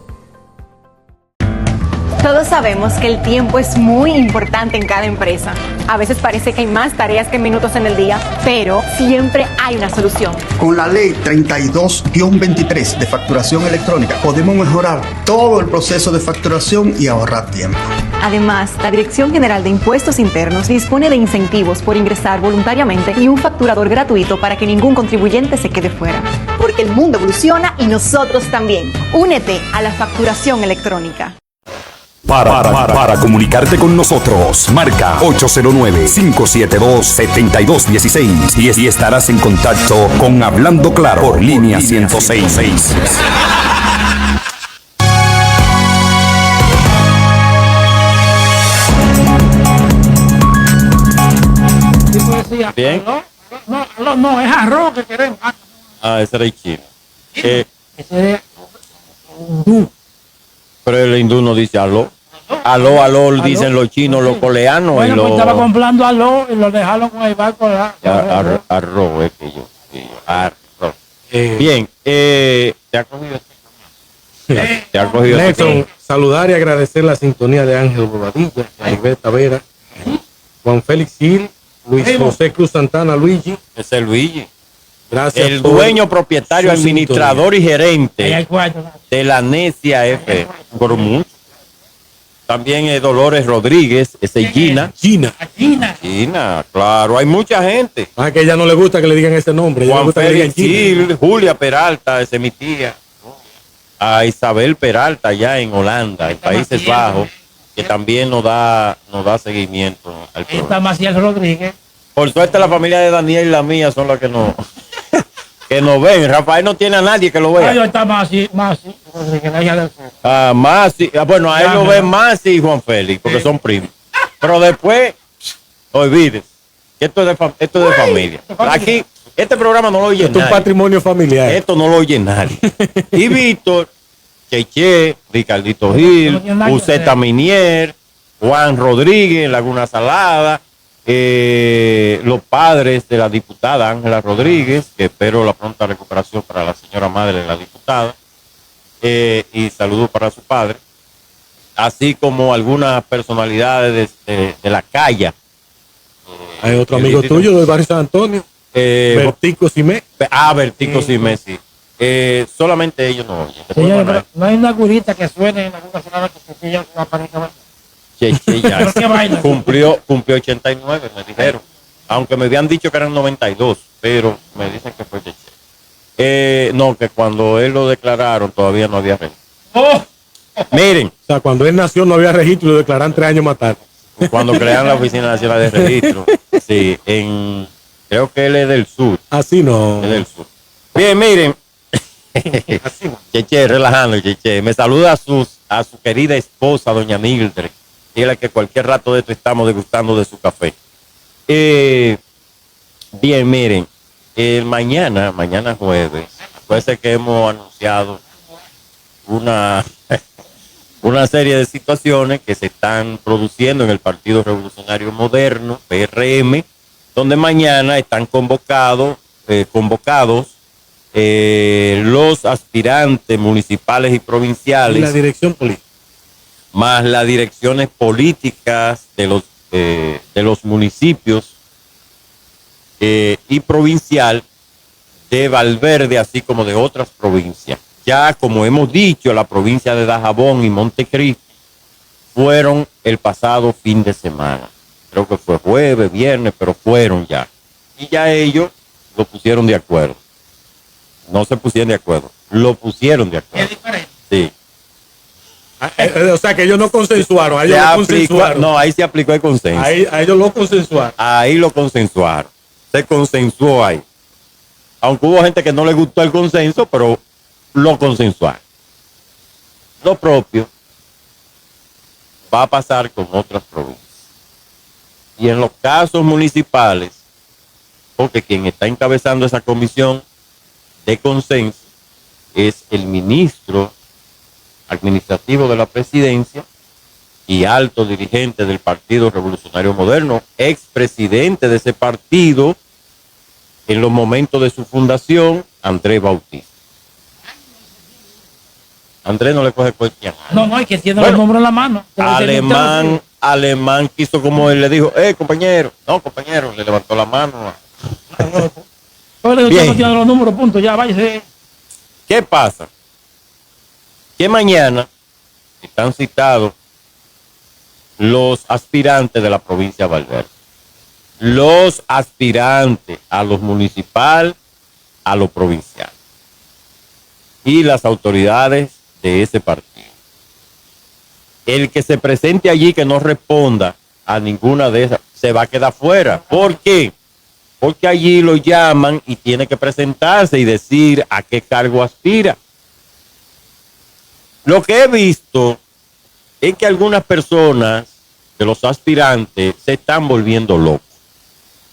Todos sabemos que el tiempo es muy importante en cada empresa. A veces parece que hay más tareas que minutos en el día, pero siempre hay una solución. Con la ley 32-23 de facturación electrónica podemos mejorar todo el proceso de facturación y ahorrar tiempo. Además, la Dirección General de Impuestos Internos dispone de incentivos por ingresar voluntariamente y un facturador gratuito para que ningún contribuyente se quede fuera. Porque el mundo evoluciona y nosotros también. Únete a la facturación electrónica. Para comunicarte con nosotros, marca 809-572-7216 y estarás en contacto con Hablando Claro por línea 106. Bien. No, es arroz que queremos. Ese era el chino. Ese es hindú. Pero el hindú no dice aló. Aló, dicen los chinos, los coreanos. Bueno, y los... estaba comprando aló y lo dejaron con el barco. Arroz, es que yo. Arroz. Bien, ¿te ha cogido? ¿Te ha cogido? Néstor, saludar y agradecer la sintonía de Ángel Bobadilla, Maribel Tavera, Juan Félix Gil, Luis José Cruz Santana, Luigi. Ese es Luigi. Gracias. El dueño, propietario, administrador y gerente de la Necia F. Por mucho. También es Dolores Rodríguez, ese es Gina. Gina, claro, hay mucha gente. Que a ella no le gusta que le digan ese nombre. Juan Félix Gil, Julia Peralta, esa es mi tía. A Isabel Peralta, allá en Holanda, en Países Bajos, que también nos da seguimiento al programa. Está Maciel Rodríguez. Por suerte la familia de Daniel y la mía son las que no que nos ven. Rafael no tiene a nadie que lo vea. Ahí está Masi, Rodríguez, la hija del sur. Ah, Masi, bueno, ahí lo ven Masi y Juan Félix, porque son primos. Pero después, olvides, que esto es de familia. Aquí, este programa no lo oye Esto es nadie. un patrimonio familiar. Esto no lo oye nadie. Y Víctor, Cheche, Ricardito Gil, Uceta Minier, Juan Rodríguez, Laguna Salada, los padres de la diputada Ángela Rodríguez, que espero la pronta recuperación para la señora madre de la diputada, y saludos para su padre, así como algunas personalidades de la calle. Hay otro amigo tuyo del barrio San Antonio, Bertico Simé. Bertico Simé, sí. Solamente ellos no oyen. Señor, pero no hay una curita que suene en alguna sonora que se pilla una panita. Cheche ya ¿Pero qué vaina? cumplió 89, me dijeron. Aunque me habían dicho que eran 92, pero me dicen que fue Cheche. No, que cuando él lo declararon todavía no había registro. Miren. O sea, cuando él nació no había registro y lo declararon 3 años más tarde. Cuando crean la Oficina Nacional de Registro. Sí, creo que él es del sur. Así no. Es del sur. Bien, miren. Cheche, relajando, Cheche. Me saluda a su querida esposa, doña Mildred. Dígale que cualquier rato de esto estamos degustando de su café. Bien, miren. Mañana jueves, puede ser que hemos anunciado una serie de situaciones que se están produciendo en el Partido Revolucionario Moderno, PRM, donde mañana están convocados los aspirantes municipales y provinciales. Y la dirección política. Más las direcciones políticas de los municipios y provincial de Valverde, así como de otras provincias. Ya, como hemos dicho, la provincia de Dajabón y Montecristi fueron el pasado fin de semana. Creo que fue jueves, viernes, pero fueron ya. Y ya ellos lo pusieron de acuerdo. No se pusieron de acuerdo, lo pusieron de acuerdo. Es diferente. Sí. O sea, que ellos no consensuaron. Ahí se aplicó el consenso. A ellos lo consensuaron. Ahí lo consensuaron. Se consensuó ahí. Aunque hubo gente que no le gustó el consenso, pero lo consensuaron. Lo propio va a pasar con otras provincias. Y en los casos municipales, porque quien está encabezando esa comisión de consenso es el ministro administrativo de la presidencia y alto dirigente del Partido Revolucionario Moderno, expresidente de ese partido en los momentos de su fundación, Andrés Bautista. Andrés no le coge cualquier. No, hay que tiene el nombre en la mano. Alemán quiso como él le dijo, compañero. No, compañero, le levantó la mano. Bien. Tiene los números, punto, ya váyase. ¿Qué pasa? Que mañana están citados los aspirantes de la provincia de Valverde. Los aspirantes a los municipal, a lo provincial. Y las autoridades de ese partido. El que se presente allí que no responda a ninguna de esas, se va a quedar fuera. ¿Por qué? Porque allí lo llaman y tiene que presentarse y decir a qué cargo aspira. Lo que he visto es que algunas personas de los aspirantes se están volviendo locos.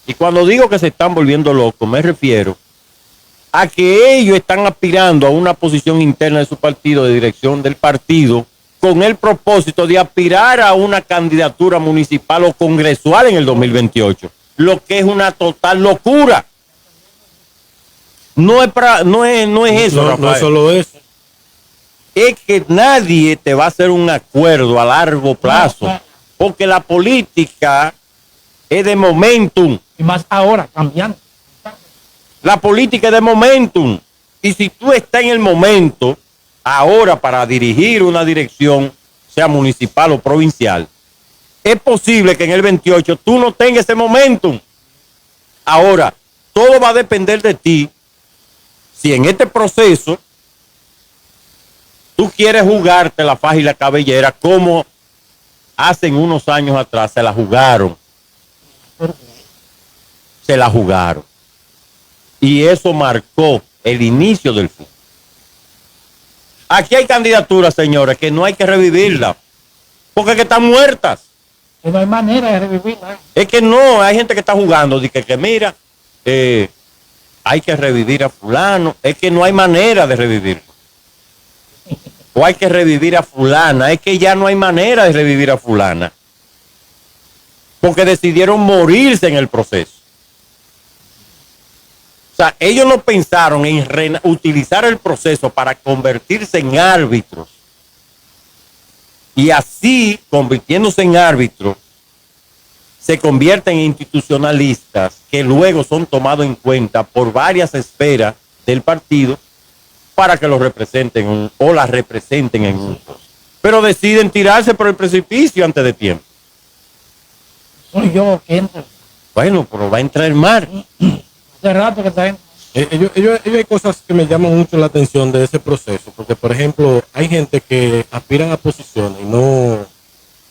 Y cuando digo que se están volviendo locos, me refiero a que ellos están aspirando a una posición interna de su partido, de dirección del partido, con el propósito de aspirar a una candidatura municipal o congresual en el 2028. Lo que es una total locura. No es eso, Rafael. No es solo eso. Es que nadie te va a hacer un acuerdo a largo plazo, porque la política es de momentum. Y más ahora, cambiando. La política es de momentum. Y si tú estás en el momento, ahora para dirigir una dirección, sea municipal o provincial, es posible que en el 28 tú no tengas ese momentum. Ahora, todo va a depender de ti. Si en este proceso tú quieres jugarte la faja y la cabellera como hace unos años atrás se la jugaron. Se la jugaron. Y eso marcó el inicio del fútbol. Aquí hay candidaturas, señores, que no hay que revivirlas, porque es que están muertas. Que no hay manera de revivirla. Es que no, hay gente que está jugando, de que mira, hay que revivir a fulano, es que no hay manera de revivirlo. O hay que revivir a fulana, es que ya no hay manera de revivir a fulana. Porque decidieron morirse en el proceso. O sea, ellos no pensaron en utilizar el proceso para convertirse en árbitros. Y así, convirtiéndose en árbitros, se convierten en institucionalistas que luego son tomados en cuenta por varias esferas del partido para que los representen o las representen en un post. Pero deciden tirarse por el precipicio antes de tiempo. Soy yo que entro. Bueno, pero va a entrar el mar. Hace rato que está dentro. Ellos hay cosas que me llaman mucho la atención de ese proceso, porque por ejemplo hay gente que aspiran a posiciones y no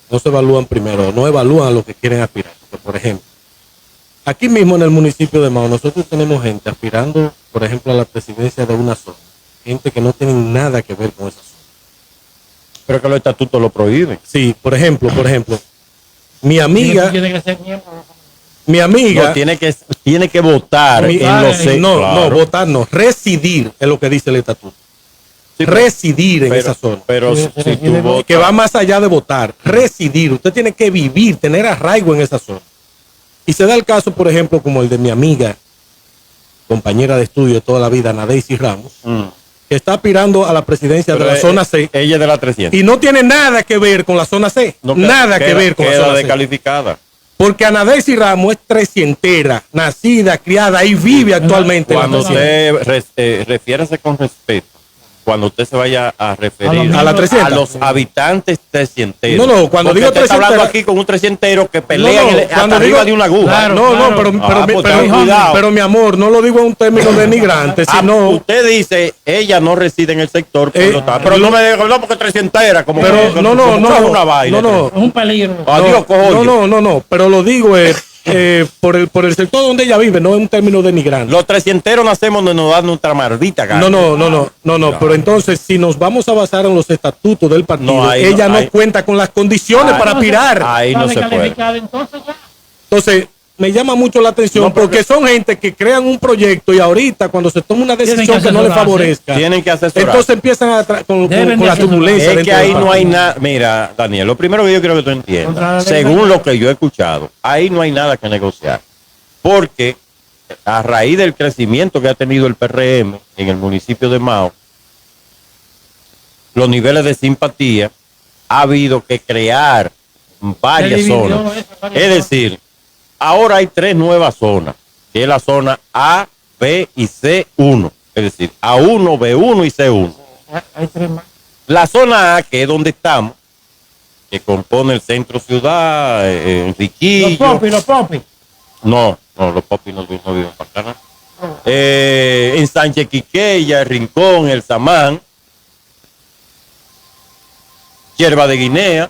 se evalúan primero, no evalúan a lo que quieren aspirar. Porque, por ejemplo, aquí mismo en el municipio de Mao, nosotros tenemos gente aspirando, por ejemplo, a la presidencia de una zona, gente que no tiene nada que ver con esa zona. Pero que los estatutos lo prohíben. Sí, por ejemplo, mi amiga... Tiene que ser miembro. Mi amiga... No, tiene que votar en los No, votar no. Residir es lo que dice el estatuto. Sí, residir en esa zona. Pero si tú votas... Que va más allá de votar. Residir. Usted tiene que vivir, tener arraigo en esa zona. Y se da el caso, por ejemplo, como el de mi amiga, compañera de estudio de toda la vida, Nadeisy Ramos, que está aspirando a la presidencia de la zona C. Ella es de la 300. Y no tiene nada que ver con la zona C. No, nada que ver con la zona C. Descalificada. Porque Anadeisy Ramos es 300, nacida, criada y vive actualmente. Cuando usted refiérase con respeto, cuando usted se vaya a referir a los habitantes 300. No, cuando digo 300. Está hablando aquí con un 300 que pelea hasta arriba de una aguja. Pero mi amor, no lo digo en un término denigrante, sino. Usted dice, ella no reside en el sector, pero no me diga, no, porque 300 como pero, que no, una vaina. No, es un peligro. Adiós, no, pero lo digo es por el sector donde ella vive, no es un término denigrante. Los 300 nacemos donde nos dan nuestra maldita gana. No, pero entonces si nos vamos a basar en los estatutos del partido, ella no cuenta con las condiciones para aspirar. Ahí no se puede. Entonces, me llama mucho la atención porque son gente que crean un proyecto y ahorita cuando se toma una decisión que no les favorezca, tienen que asesorar. Entonces empiezan con la turbulencia. Es que ahí no hay nada. Mira, Daniel, lo primero que yo quiero que tú entiendas, según lo que yo he escuchado, ahí no hay nada que negociar. Porque a raíz del crecimiento que ha tenido el PRM en el municipio de Mao, los niveles de simpatía, ha habido que crear varias zonas. Es decir, ahora hay 3 nuevas zonas, que es la zona A, B y C1. Es decir, A1, B1 y C1. Hay 3 más. La zona A, que es donde estamos, que compone el centro ciudad, Enriquillo. Los popis. No, los popis no viven para acá. En Sánchez Quiqueya, el Rincón, el Samán, Hierba de Guinea.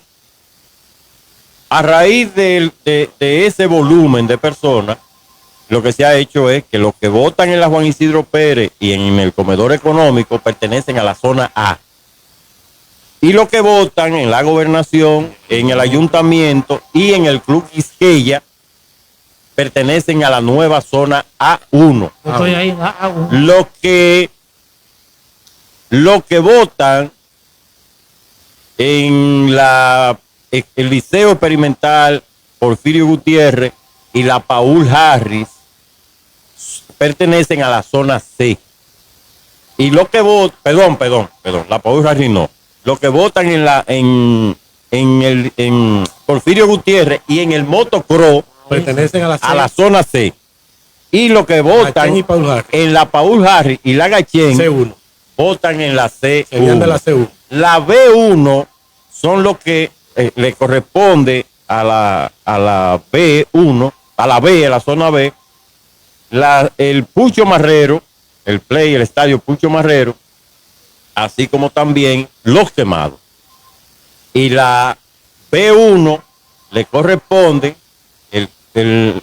A raíz de ese volumen de personas, lo que se ha hecho es que los que votan en la Juan Isidro Pérez y en el comedor económico pertenecen a la zona A. Y los que votan en la gobernación, en el ayuntamiento y en el Club Quisqueya pertenecen a la nueva zona A1. Estoy ahí en A1. Los que votan en el Liceo Experimental Porfirio Gutiérrez y la Paul Harris pertenecen a la zona C. Y los que votan, perdón, la Paul Harris no. Los que votan en Porfirio Gutiérrez y en el motocross pertenecen a la zona C. Y los que votan en la Paul Harris y la Gachén C1 votan en la C1. De la C1. La B1 son los que le corresponde a la B1, a la zona B, el Pucho Marrero, el estadio Pucho Marrero, así como también Los Quemados. Y la B1 le corresponde el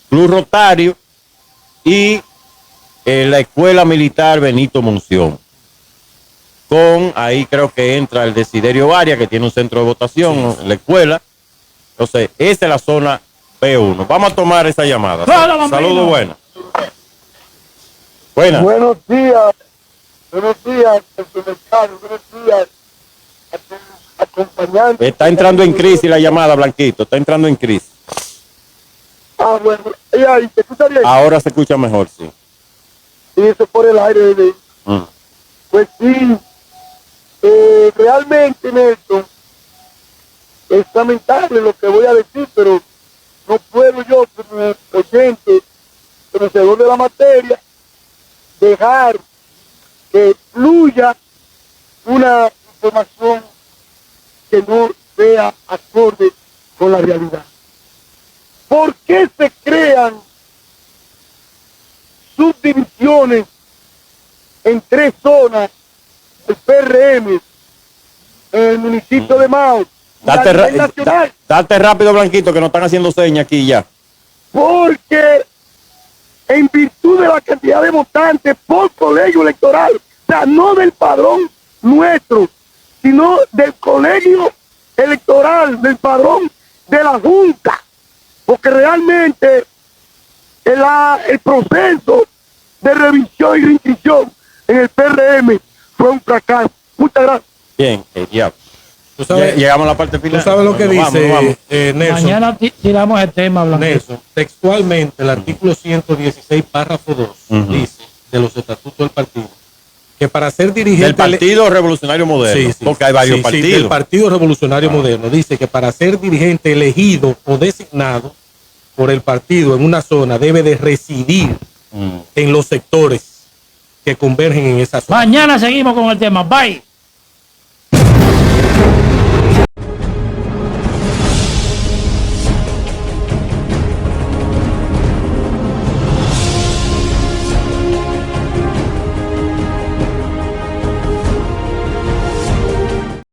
Club Rotario y la Escuela Militar Benito Monción. Ahí creo que entra el Desiderio Varias, que tiene un centro de votación en la escuela. Entonces, esa es la zona P1. Vamos a tomar esa llamada. Saludos, buenas. Buenas. Buenos días, buenos días, buenos días a tus acompañantes. Está entrando en crisis la llamada, Blanquito, está entrando en crisis. Ah, bueno, ¿y te escucha bien? Ahora se escucha mejor, sí. Sí, eso por el aire. Pues sí, realmente, Nelson, es lamentable lo que voy a decir, pero no puedo yo, como oyente, conocedor de la materia, dejar que fluya una información que no sea acorde con la realidad. ¿Por qué se crean subdivisiones en 3 zonas del PRM en el municipio de Mao? Date rápido, Blanquito, que nos están haciendo señas aquí ya. Porque en virtud de la cantidad de votantes por colegio electoral, o sea, no del padrón nuestro, sino del colegio electoral, del padrón de la Junta, porque realmente el proceso de revisión y reinscripción en el PRM fue un fracaso. Muchas gracias. Bien, ya. Llegamos a la parte final. ¿Tú sabes lo que dice vamos. Nelson? Mañana tiramos el tema, Blanquito. Nelson, textualmente, el artículo 116, párrafo 2, dice, de los estatutos del partido, que para ser dirigente... Del Partido Revolucionario Moderno, porque hay varios partidos. Del Partido Revolucionario Moderno, dice que para ser dirigente elegido o designado por el partido en una zona debe de residir en los sectores que convergen en esa zona. Mañana seguimos con el tema. Bye.